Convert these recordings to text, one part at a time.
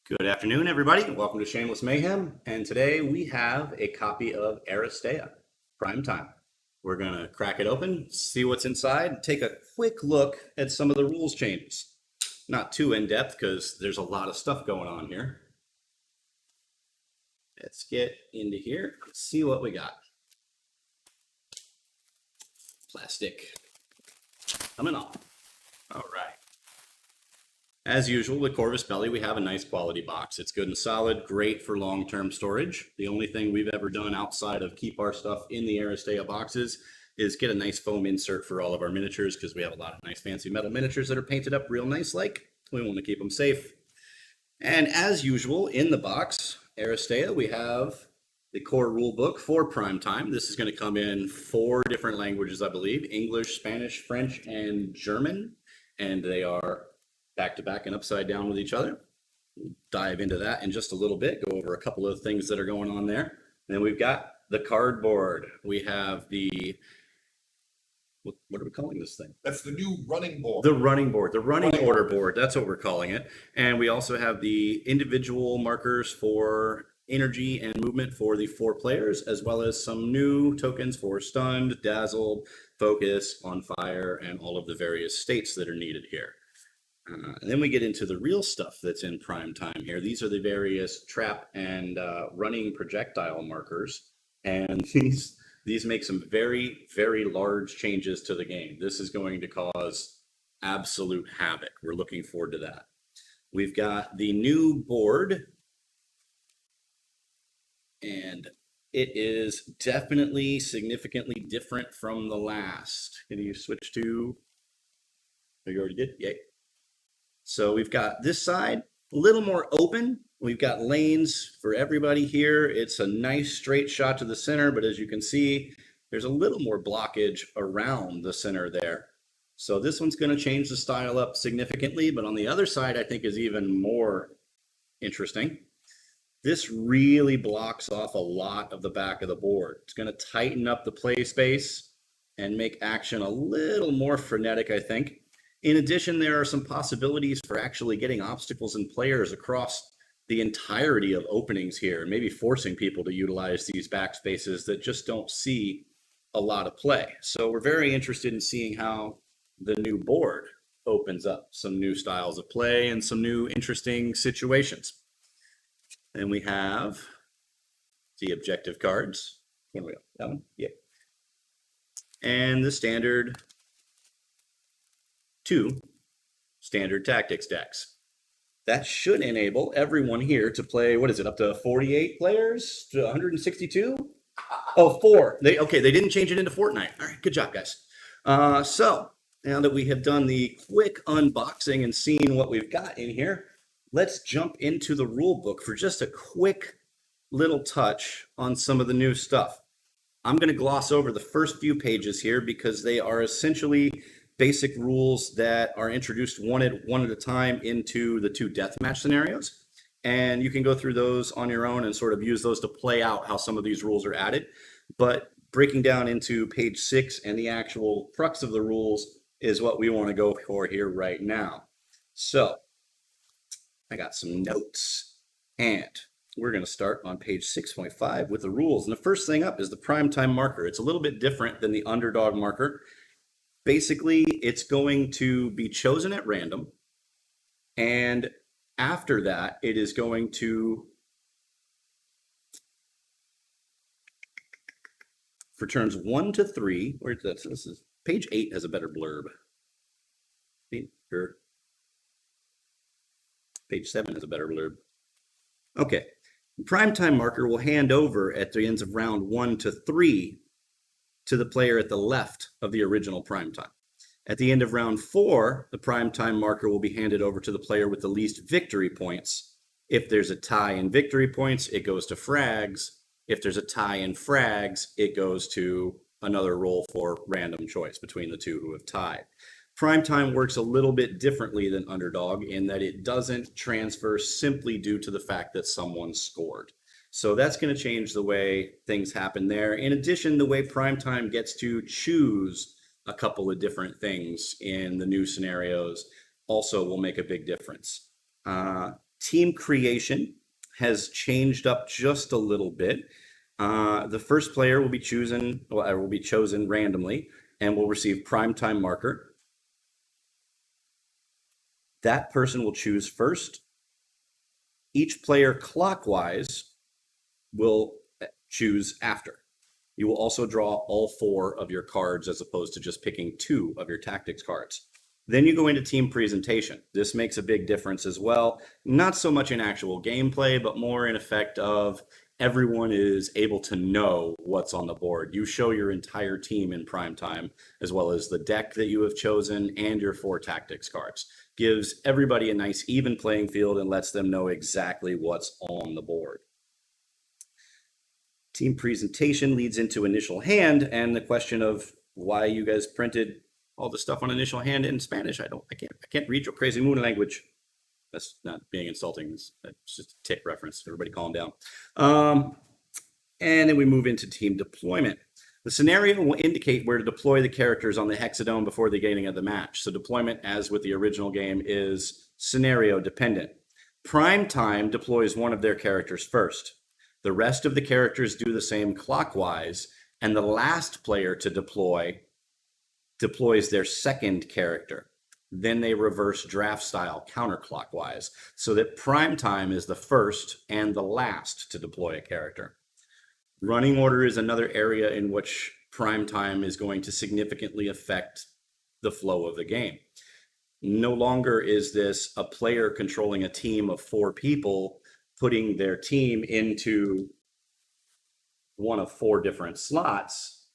Good afternoon, everybody. Welcome to Shameless Mayhem. And today we have a copy of Aristeia, Prime Time. We're going to crack it open, see what's inside, take a quick look at some of the rules changes. Not too in depth because there's a lot of stuff going on here. Let's get into here, see what we got. Plastic coming off. All right. As usual with Corvus Belli, we have a nice quality box. It's good and solid, great for long-term storage. The only thing we've ever done outside of keep our stuff in the Aristeia boxes is get a nice foam insert for all of our miniatures because we have a lot of nice fancy metal miniatures that are painted up real nice like. We want to keep them safe. And as usual, in the box, Aristeia, we have the core rule book for Prime Time. This is going to come in 4 different languages, I believe: English, Spanish, French, and German. And they are back to back and upside down with each other. We'll dive into that in just a little bit, go over a couple of things that are going on there. And then we've got the cardboard. We have the, what are we calling this thing? That's the new running board. The running board, the running order board. That's what we're calling it. And we also have the individual markers for energy and movement for the 4 players, as well as some new tokens for stunned, dazzled, focus, on fire, and all of the various states that are needed here. And then we get into the real stuff that's in Prime Time here. These are the various trap and running projectile markers. And these make some very, very large changes to the game. This is going to cause absolute havoc. We're looking forward to that. We've got the new board. And it is definitely significantly different from the last. Can you switch to, oh, you already did? Yay. So we've got this side a little more open. We've got lanes for everybody here. It's a nice straight shot to the center, but as you can see, there's a little more blockage around the center there. So this one's going to change the style up significantly, but on the other side, I think is even more interesting. This really blocks off a lot of the back of the board. It's going to tighten up the play space and make action a little more frenetic, I think. In addition, there are some possibilities for actually getting obstacles and players across the entirety of openings here, maybe forcing people to utilize these back spaces that just don't see a lot of play. So we're very interested in seeing how the new board opens up some new styles of play and some new interesting situations. Then we have the objective cards. When we go? That one? Yeah. And the standard 2 standard tactics decks. That should enable everyone here to play, what is it, up to 48 players to 162? Oh, 4. They didn't change it into Fortnite. All right, good job, guys. So now that we have done the quick unboxing and seen what we've got in here, let's jump into the rule book for just a quick little touch on some of the new stuff. I'm going to gloss over the first few pages here because they are essentially basic rules that are introduced one at a time into the 2 deathmatch scenarios. And you can go through those on your own and sort of use those to play out how some of these rules are added. But breaking down into page 6 and the actual crux of the rules is what we want to go for here right now. So I got some notes, and we're going to start on page 6.5 with the rules. And the first thing up is the Prime Time marker. It's a little bit different than the underdog marker. Basically, it's going to be chosen at random, and after that, it is going to, for turns 1 to 3, where's that? This is page 8 has a better blurb. Page 7 has a better blurb. Okay, the Prime Time marker will hand over at the ends of round 1 to 3 to the player at the left of the original Prime Time. At the end of round 4, the Prime Time marker will be handed over to the player with the least victory points. If there's a tie in victory points, it goes to frags. If there's a tie in frags, it goes to another roll for random choice between the 2 who have tied. Prime Time works a little bit differently than underdog in that it doesn't transfer simply due to the fact that someone scored. So that's going to change the way things happen there. In addition, the way Prime Time gets to choose a couple of different things in the new scenarios also will make a big difference. Team creation has changed up just a little bit. The first player will be chosen randomly and will receive primetime marker. That person will choose first. Each player clockwise will choose after. You will also draw all 4 of your cards as opposed to just picking 2 of your tactics cards. Then you go into team presentation. This makes a big difference as well. Not so much in actual gameplay, but more in effect of everyone is able to know what's on the board. You show your entire team in prime time, as well as the deck that you have chosen and your 4 tactics cards. Gives everybody a nice even playing field and lets them know exactly what's on the board. Team presentation leads into initial hand and the question of why you guys printed all the stuff on initial hand in Spanish. I can't read your crazy moon language. That's not being insulting. It's just a tick reference. Everybody calm down. And then we move into team deployment. The scenario will indicate where to deploy the characters on the hexadome before the beginning of the match. So deployment, as with the original game, is scenario dependent. Prime time deploys one of their characters first. The rest of the characters do the same clockwise, and the last player to deploys their second character. Then they reverse draft style counterclockwise, so that prime time is the first and the last to deploy a character. Running order is another area in which prime time is going to significantly affect the flow of the game. No longer is this a player controlling a team of 4 people putting their team into one of 4 different slots.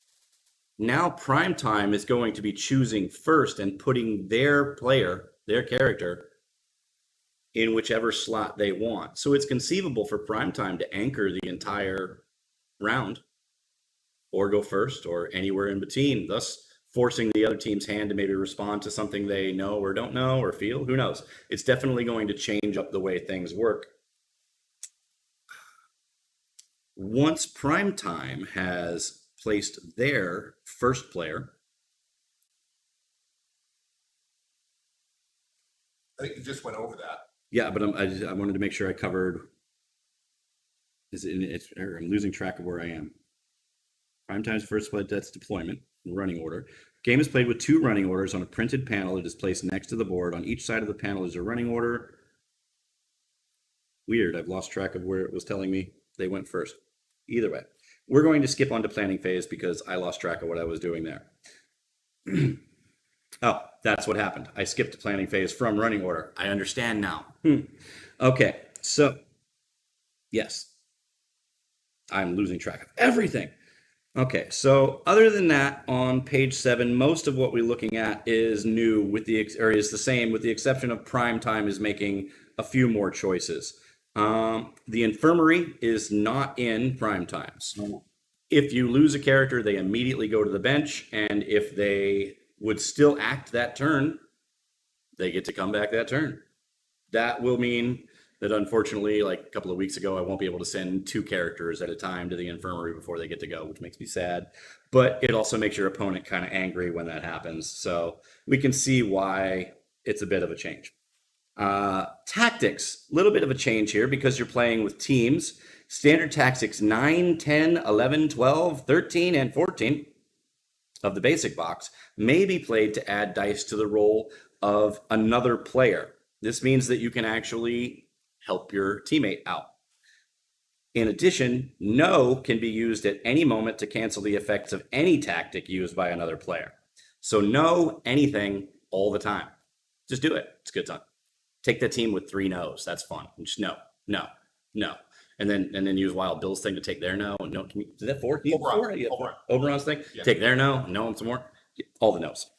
Now prime time is going to be choosing first and putting their character, in whichever slot they want. So it's conceivable for prime time to anchor the entire round or go first or anywhere in between, thus forcing the other team's hand to maybe respond to something they know or don't know or feel. Who knows? It's definitely going to change up the way things work. Once prime time has placed their first player, I think you just went over that. yeah, but I wanted to make sure I covered. I'm losing track of where I am. Prime time's first play, that's deployment, running order. Game is played with 2 running orders on a printed panel. It is placed next to the board. On each side of the panel is a running order. Weird, I've lost track of where it was telling me they went first. Either way, we're going to skip on to planning phase because I lost track of what I was doing there. Oh, that's what happened. I skipped to planning phase from running order. I understand now. Okay, so yes, I'm losing track of everything. Okay, so other than that, on page 7, most of what we're looking at is new is the same, with the exception of prime time is making a few more choices. The infirmary is not in prime times. If you lose a character, they immediately go to the bench, and if they would still act that turn, they get to come back that turn. That will mean that unfortunately, like a couple of weeks ago, I won't be able to send 2 characters at a time to the infirmary before they get to go, which makes me sad. But it also makes your opponent kind of angry when that happens. So we can see why it's a bit of a change. Tactics, a little bit of a change here because you're playing with teams. Standard tactics 9, 10, 11, 12, 13, and 14 of the basic box may be played to add dice to the roll of another player. This means that you can actually help your teammate out. In addition, no can be used at any moment to cancel the effects of any tactic used by another player. So no anything all the time. Just do it. It's a good time. Take the team with 3 no's. That's fun. Just no. And then use Wild Bill's thing to take their no. No, is that 4? Oberon's thing. Yeah. Take their no and some more. All the no's.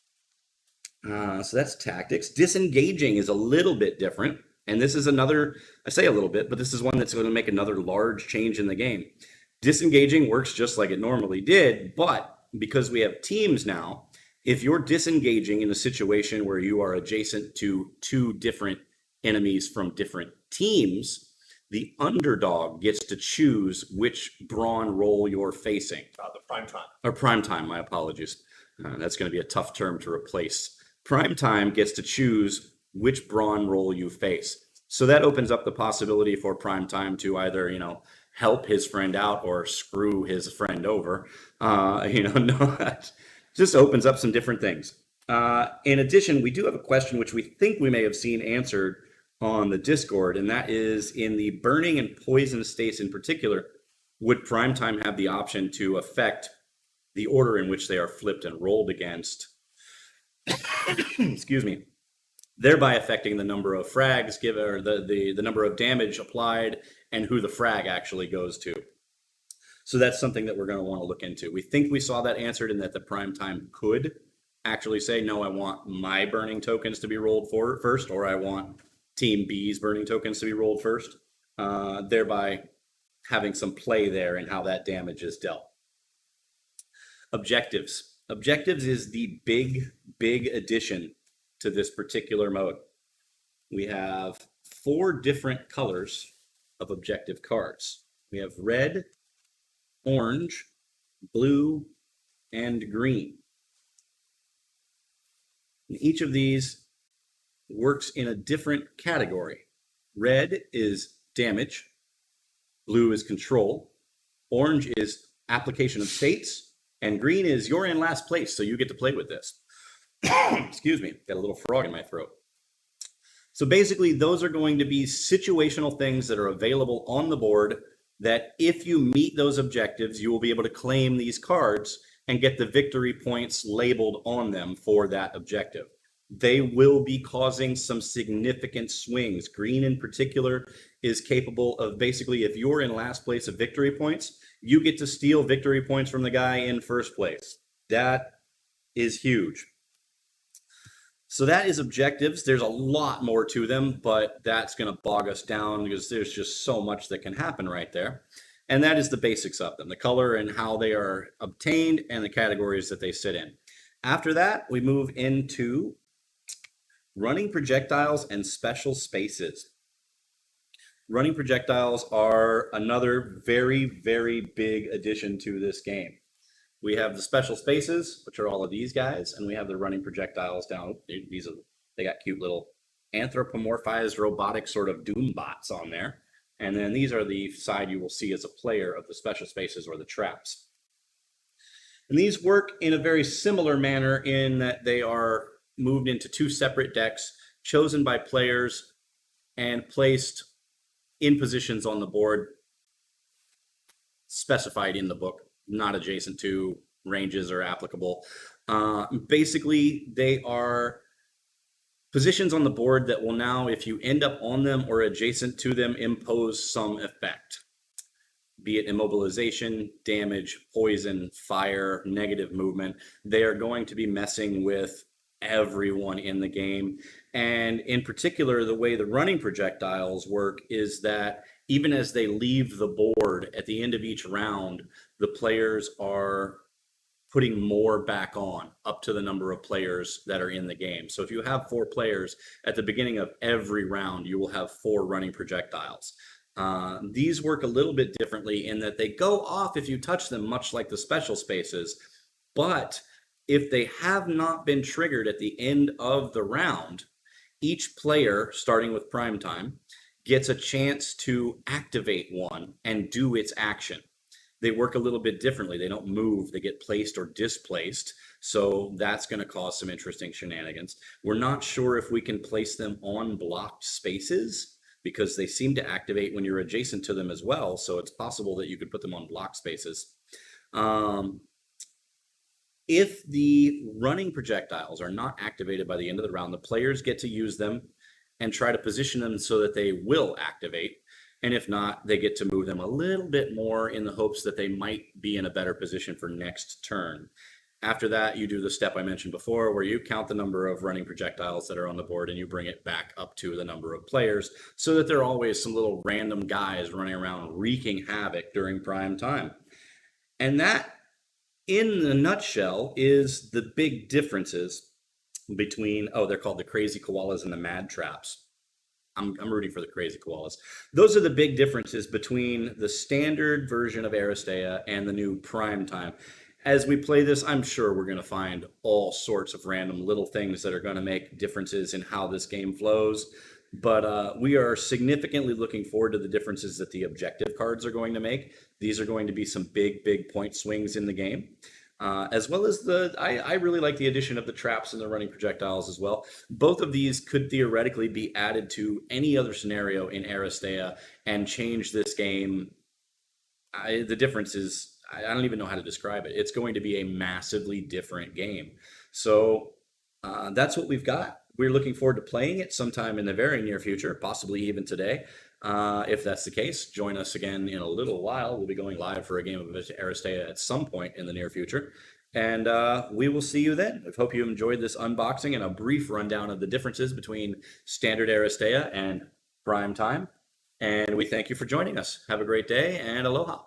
So that's tactics. Disengaging is a little bit different. And this is another, I say a little bit, but this is one that's going to make another large change in the game. Disengaging works just like it normally did, but because we have teams now, if you're disengaging in a situation where you are adjacent to 2 different enemies from different teams, the underdog gets to choose which brawn roll you're facing. The prime time. Or prime time, my apologies. That's going to be a tough term to replace. Prime time gets to choose which brawn roll you face. So that opens up the possibility for prime time to either, help his friend out or screw his friend over. No, just opens up some different things. In addition, we do have a question which we think we may have seen answered on the Discord, and that is in the burning and poison states in particular, would primetime have the option to affect the order in which they are flipped and rolled against? Excuse me, thereby affecting the number of frags given, or the number of damage applied, and who the frag actually goes to. So that's something that we're going to want to look into. We think we saw that answered in that the prime time could actually say, no, I want my burning tokens to be rolled for first, or I want Team B's burning tokens to be rolled first, thereby having some play there in how that damage is dealt. Objectives. Objectives is the big addition to this particular mode. We have 4 different colors of objective cards. We have red, orange, blue, and green. And each of these works in a different category. Red is damage, blue is control, orange is application of states, and green is you're in last place, so you get to play with this. Excuse me, got a little frog in my throat. So basically, those are going to be situational things that are available on the board that if you meet those objectives, you will be able to claim these cards and get the victory points labeled on them for that objective. They will be causing some significant swings. Green in particular is capable of basically, if you're in last place of victory points, you get to steal victory points from the guy in first place. That is huge. So that is objectives. There's a lot more to them, but that's going to bog us down because there's just so much that can happen right there. And that is the basics of them, the color and how they are obtained and the categories that they sit in. After that, we move into running projectiles and special spaces. Running projectiles are another very big addition to this game. We have the special spaces, which are all of these guys, and we have the running projectiles down. They got cute little anthropomorphized robotic sort of doom bots on there. And then these are the side you will see as a player of the special spaces or the traps. And these work in a very similar manner in that they are moved into 2 separate decks, chosen by players and placed in positions on the board specified in the book, not adjacent to ranges or applicable. Basically, they are positions on the board that will now, if you end up on them or adjacent to them, impose some effect. Be it immobilization, damage, poison, fire, negative movement. They are going to be messing with everyone in the game. And in particular, the way the running projectiles work is that even as they leave the board at the end of each round, the players are putting more back on up to the number of players that are in the game. So if you have 4 players at the beginning of every round, you will have 4 running projectiles. These work a little bit differently in that they go off if you touch them, much like the special spaces. But if they have not been triggered at the end of the round, each player, starting with prime time, gets a chance to activate one and do its action. They work a little bit differently. They don't move, they get placed or displaced. So that's going to cause some interesting shenanigans. We're not sure if we can place them on blocked spaces because they seem to activate when you're adjacent to them as well. So it's possible that you could put them on blocked spaces. If the running projectiles are not activated by the end of the round, the players get to use them and try to position them so that they will activate. And if not, they get to move them a little bit more in the hopes that they might be in a better position for next turn. After that, you do the step I mentioned before, where you count the number of running projectiles that are on the board and you bring it back up to the number of players so that there are always some little random guys running around wreaking havoc during prime time. And that, in a nutshell, is the big differences between, they're called the crazy koalas and the mad traps. I'm rooting for the crazy koalas. Those are the big differences between the standard version of Aristeia and the new prime time. As we play this, I'm sure we're going to find all sorts of random little things that are going to make differences in how this game flows. But we are significantly looking forward to the differences that the objective cards are going to make. These are going to be some big point swings in the game. As well as I really like the addition of the traps and the running projectiles as well. Both of these could theoretically be added to any other scenario in Aristeia and change this game. The difference is, I don't even know how to describe it. It's going to be a massively different game. So that's what we've got. We're looking forward to playing it sometime in the very near future, possibly even today. If that's the case, join us again in a little while. We'll be going live for a game of Aristeia at some point in the near future. And we will see you then. I hope you enjoyed this unboxing and a brief rundown of the differences between standard Aristeia and prime time. And we thank you for joining us. Have a great day and aloha.